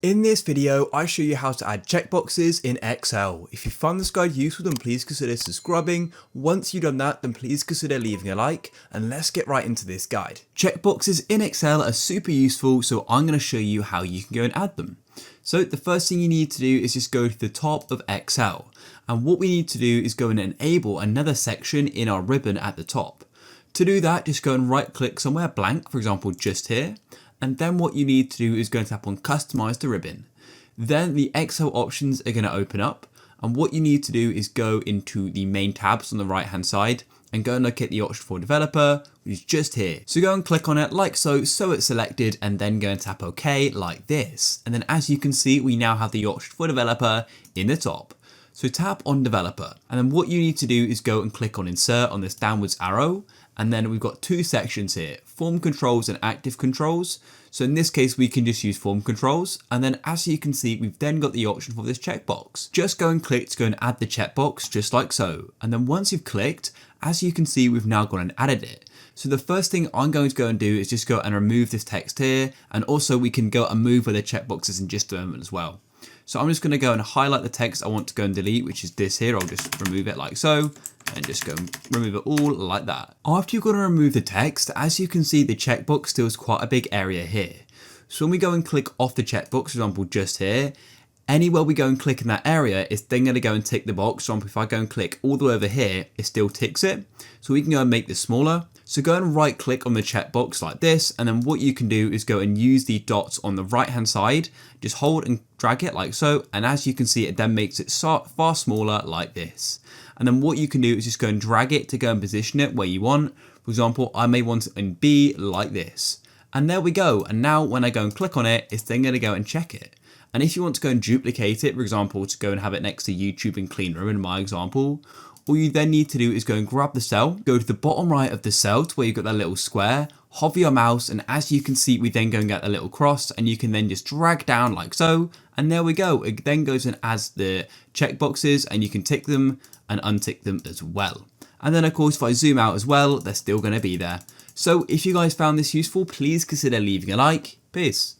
In this video, I show you how to add checkboxes in Excel. If you found this guide useful, then please consider subscribing. Once you've done that, then please consider leaving a like, and let's get right into this guide. Checkboxes in Excel are super useful, so I'm going to show you how you can go and add them. So the first thing you need to do is just go to the top of Excel. And what we need to do is go and enable another section in our ribbon at the top. To do that, just go and right click somewhere blank, for example, just here. And then what you need to do is go and tap on customize the ribbon. Then the Excel options are going to open up. And what you need to do is go into the main tabs on the right hand side and go and look at the option for developer, which is just here. So go and click on it like so it's selected, and then go and tap OK like this. And then as you can see, we now have the option for developer in the top. So tap on developer, and then what you need to do is go and click on insert on this downwards arrow. And then we've got two sections here, form controls and active controls. So in this case, we can just use form controls. And then as you can see, we've then got the option for this checkbox. Just go and click to go and add the checkbox just like so. And then once you've clicked, as you can see, we've now gone and added it. So the first thing I'm going to go and do is just go and remove this text here. And also we can go and move where the checkbox is in just a moment as well. So I'm just going to go and highlight the text I want to go and delete, which is this here. I'll just remove it like so, and just go and remove it all like that. After you've got to remove the text, as you can see, the checkbox still has quite a big area here. So when we go and click off the checkbox, for example, just here, anywhere we go and click in that area, it's then going to go and tick the box. So if I go and click all the way over here, it still ticks it. So we can go and make this smaller. So go and right click on the checkbox like this, and then what you can do is go and use the dots on the right hand side, just hold and drag it like so, and as you can see, it then makes it far smaller like this. And then what you can do is just go and drag it to go and position it where you want. For example, I may want it in B like this. And there we go. And now when I go and click on it, it's then going to go and check it. And if you want to go and duplicate it, for example, to go and have it next to YouTube and Clean Room in my example, all you then need to do is go and grab the cell, go to the bottom right of the cell to where you've got that little square, hover your mouse, and as you can see, we then go and get a little cross, and you can then just drag down like so, and there we go. It then goes and adds the checkboxes, and you can tick them and untick them as well. And then of course, if I zoom out as well, they're still going to be there. So if you guys found this useful, please consider leaving a like. Peace.